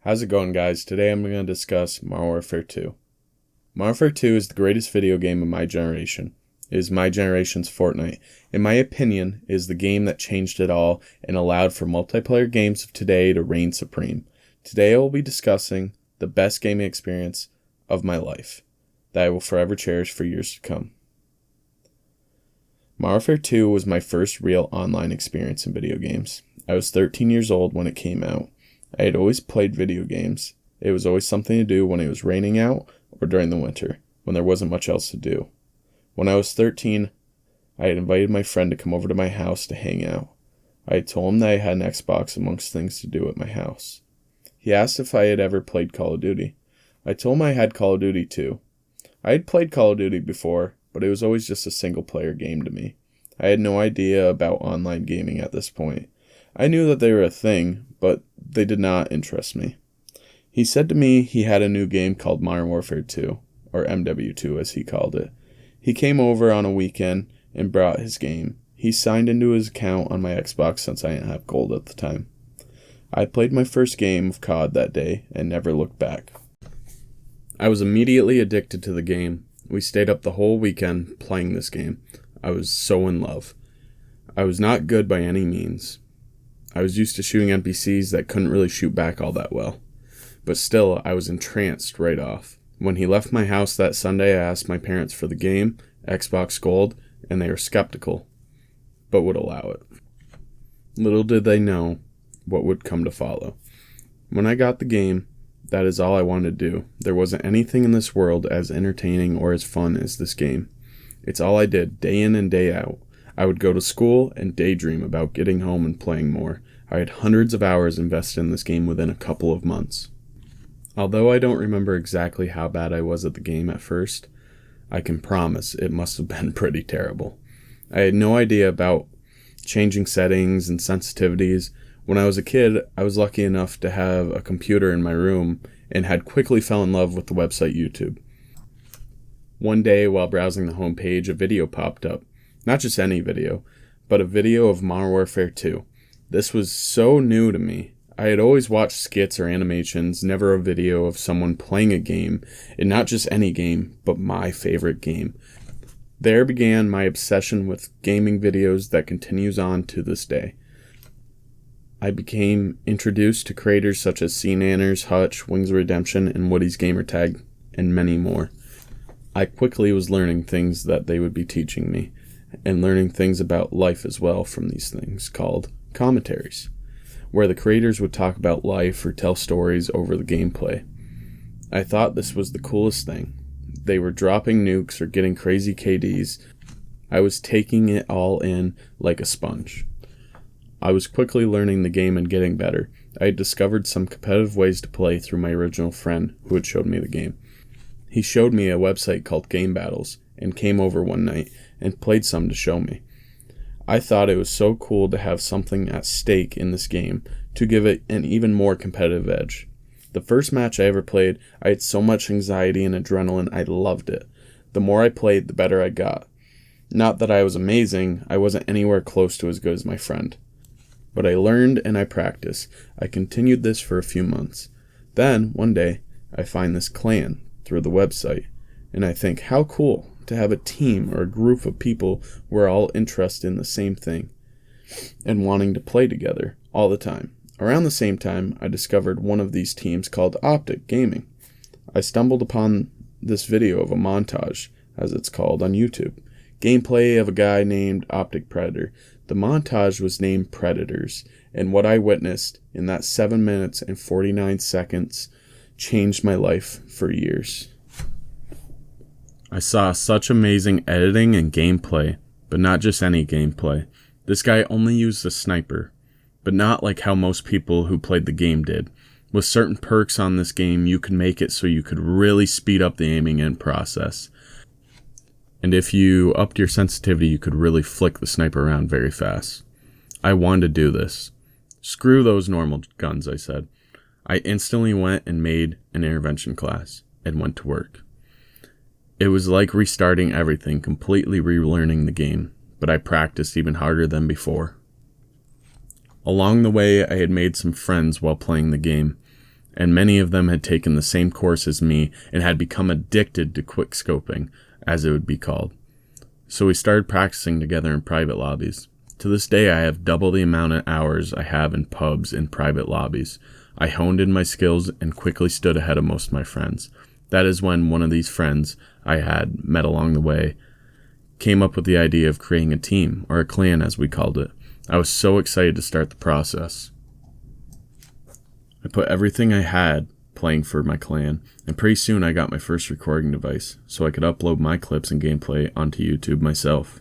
How's it going, guys? Today I'm going to discuss Modern Warfare 2. Modern Warfare 2 is the greatest video game of my generation. It is my generation's Fortnite. In my opinion, it is the game that changed it all and allowed for multiplayer games of today to reign supreme. Today I will be discussing the best gaming experience of my life that I will forever cherish for years to come. Modern Warfare 2 was my first real online experience in video games. I was 13 years old when it came out. I had always played video games. It was always something to do when it was raining out or during the winter, when there wasn't much else to do. When I was 13, I had invited my friend to come over to my house to hang out. I had told him that I had an Xbox amongst things to do at my house. He asked if I had ever played Call of Duty. I told him I had Call of Duty too. I had played Call of Duty before, but it was always just a single-player game to me. I had no idea about online gaming at this point. I knew that they were a thing, but they did not interest me. He said to me he had a new game called Modern Warfare 2, or MW2 as he called it. He came over on a weekend and brought his game. He signed into his account on my Xbox since I didn't have gold at the time. I played my first game of COD that day and never looked back. I was immediately addicted to the game. We stayed up the whole weekend playing this game. I was so in love. I was not good by any means. I was used to shooting NPCs that couldn't really shoot back all that well. But still, I was entranced right off. When he left my house that Sunday, I asked my parents for the game, Xbox Gold, and they were skeptical, but would allow it. Little did they know what would come to follow. When I got the game, that is all I wanted to do. There wasn't anything in this world as entertaining or as fun as this game. It's all I did, day in and day out. I would go to school and daydream about getting home and playing more. I had hundreds of hours invested in this game within a couple of months. Although I don't remember exactly how bad I was at the game at first, I can promise it must have been pretty terrible. I had no idea about changing settings and sensitivities. When I was a kid, I was lucky enough to have a computer in my room and had quickly fell in love with the website YouTube. One day, while browsing the homepage, a video popped up. Not just any video, but a video of Modern Warfare 2. This was so new to me. I had always watched skits or animations, never a video of someone playing a game, and not just any game, but my favorite game. There began my obsession with gaming videos that continues on to this day. I became introduced to creators such as CNanners, Hutch, Wings of Redemption, and Woody's Gamertag, and many more. I quickly was learning things that they would be teaching me, and learning things about life as well from these things called commentaries, where the creators would talk about life or tell stories over the gameplay. I thought this was the coolest thing. They were dropping nukes or getting crazy KDs. I was taking it all in like a sponge. I was quickly learning the game and getting better. I had discovered some competitive ways to play through my original friend who had showed me the game. He showed me a website called Game Battles and came over one night and played some to show me. I thought it was so cool to have something at stake in this game to give it an even more competitive edge. The first match I ever played, I had so much anxiety and adrenaline, I loved it. The more I played, the better I got. Not that I was amazing, I wasn't anywhere close to as good as my friend. But I learned and I practiced. I continued this for a few months. Then, one day, I find this clan through the website, and I think, how cool to have a team or a group of people who are all interested in the same thing and wanting to play together all the time. Around the same time, I discovered one of these teams called Optic Gaming. I stumbled upon this video of a montage, as it's called, on YouTube. Gameplay of a guy named Optic Predator. The montage was named Predators, and what I witnessed in that 7 minutes and 49 seconds changed my life for years. I saw such amazing editing and gameplay, but not just any gameplay. This guy only used a sniper, but not like how most people who played the game did. With certain perks on this game, you could make it so you could really speed up the aiming in process. And if you upped your sensitivity, you could really flick the sniper around very fast. I wanted to do this. Screw those normal guns, I said. I instantly went and made an intervention class and went to work. It was like restarting everything, completely relearning the game, but I practiced even harder than before. Along the way, I had made some friends while playing the game, and many of them had taken the same course as me and had become addicted to quickscoping, as it would be called. So we started practicing together in private lobbies. To this day, I have double the amount of hours I have in pubs and private lobbies. I honed in my skills and quickly stood ahead of most of my friends. That is when one of these friends I had met along the way came up with the idea of creating a team, or a clan as we called it. I was so excited to start the process. I put everything I had playing for my clan, and pretty soon I got my first recording device, so I could upload my clips and gameplay onto YouTube myself.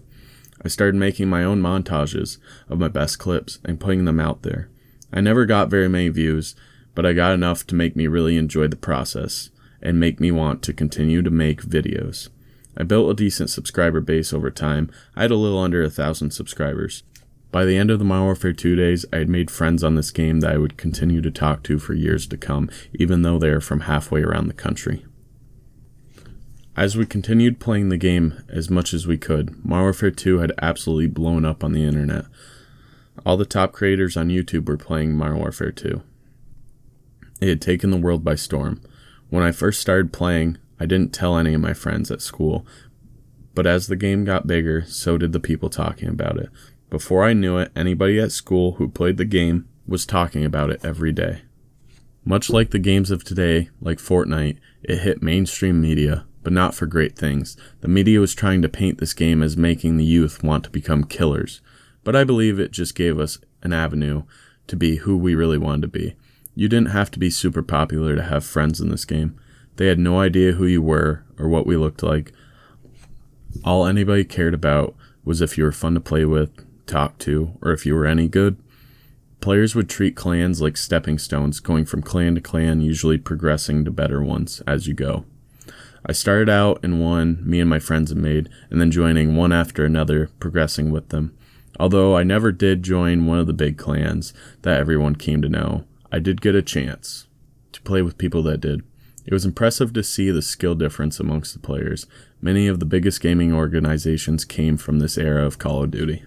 I started making my own montages of my best clips and putting them out there. I never got very many views, but I got enough to make me really enjoy the process and make me want to continue to make videos. I built a decent subscriber base over time. I had a little under 1,000 subscribers. By the end of the Modern Warfare 2 days, I had made friends on this game that I would continue to talk to for years to come, even though they are from halfway around the country. As we continued playing the game as much as we could, Modern Warfare 2 had absolutely blown up on the internet. All the top creators on YouTube were playing Modern Warfare 2. It had taken the world by storm. When I first started playing, I didn't tell any of my friends at school, but as the game got bigger, so did the people talking about it. Before I knew it, anybody at school who played the game was talking about it every day. Much like the games of today, like Fortnite, it hit mainstream media, but not for great things. The media was trying to paint this game as making the youth want to become killers, but I believe it just gave us an avenue to be who we really wanted to be. You didn't have to be super popular to have friends in this game. They had no idea who you were or what we looked like. All anybody cared about was if you were fun to play with, talk to, or if you were any good. Players would treat clans like stepping stones, going from clan to clan, usually progressing to better ones as you go. I started out in one me and my friends had made, and then joining one after another, progressing with them. Although I never did join one of the big clans that everyone came to know, I did get a chance to play with people that did. It was impressive to see the skill difference amongst the players. Many of the biggest gaming organizations came from this era of Call of Duty.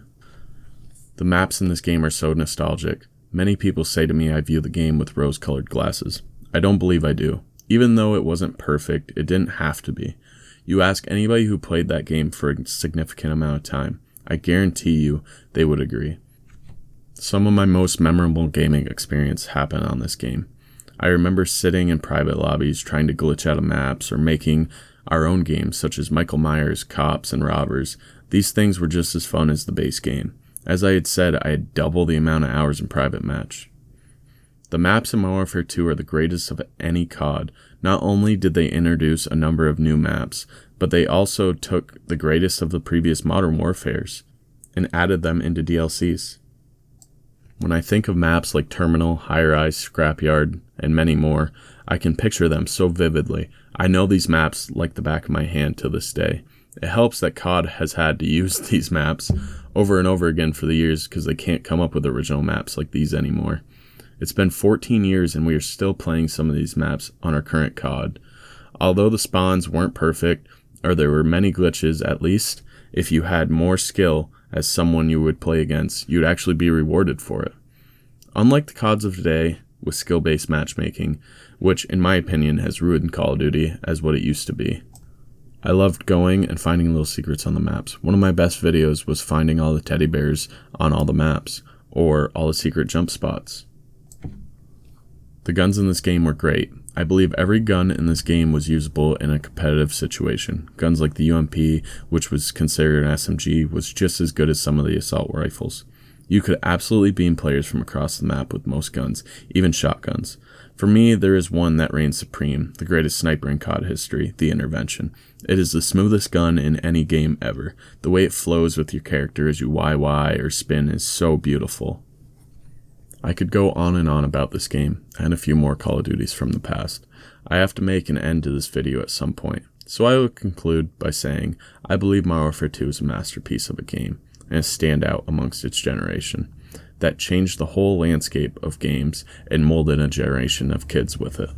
The maps in this game are so nostalgic. Many people say to me I view the game with rose-colored glasses. I don't believe I do. Even though it wasn't perfect, it didn't have to be. You ask anybody who played that game for a significant amount of time, I guarantee you they would agree. Some of my most memorable gaming experience happened on this game. I remember sitting in private lobbies trying to glitch out of maps or making our own games such as Michael Myers, Cops, and Robbers. These things were just as fun as the base game. As I had said, I had double the amount of hours in private match. The maps in Modern Warfare 2 are the greatest of any COD. Not only did they introduce a number of new maps, but they also took the greatest of the previous Modern Warfares and added them into DLCs. When I think of maps like Terminal, High Rise, Scrapyard, and many more, I can picture them so vividly. I know these maps like the back of my hand to this day. It helps that COD has had to use these maps over and over again for the years because they can't come up with original maps like these anymore. It's been 14 years and we are still playing some of these maps on our current COD. Although the spawns weren't perfect, or there were many glitches, at least if you had more skill as someone you would play against, you'd actually be rewarded for it. Unlike the CODs of today, with skill-based matchmaking, which in my opinion has ruined Call of Duty as what it used to be. I loved going and finding little secrets on the maps. One of my best videos was finding all the teddy bears on all the maps, or all the secret jump spots. The guns in this game were great. I believe every gun in this game was usable in a competitive situation. Guns like the UMP, which was considered an SMG, was just as good as some of the assault rifles. You could absolutely beam players from across the map with most guns, even shotguns. For me, there is one that reigns supreme, the greatest sniper in COD history, the Intervention. It is the smoothest gun in any game ever. The way it flows with your character as you YY or spin is so beautiful. I could go on and on about this game, and a few more Call of Duties from the past. I have to make an end to this video at some point, so I will conclude by saying I believe Modern Warfare 2 is a masterpiece of a game, and a standout amongst its generation, that changed the whole landscape of games and molded a generation of kids with it.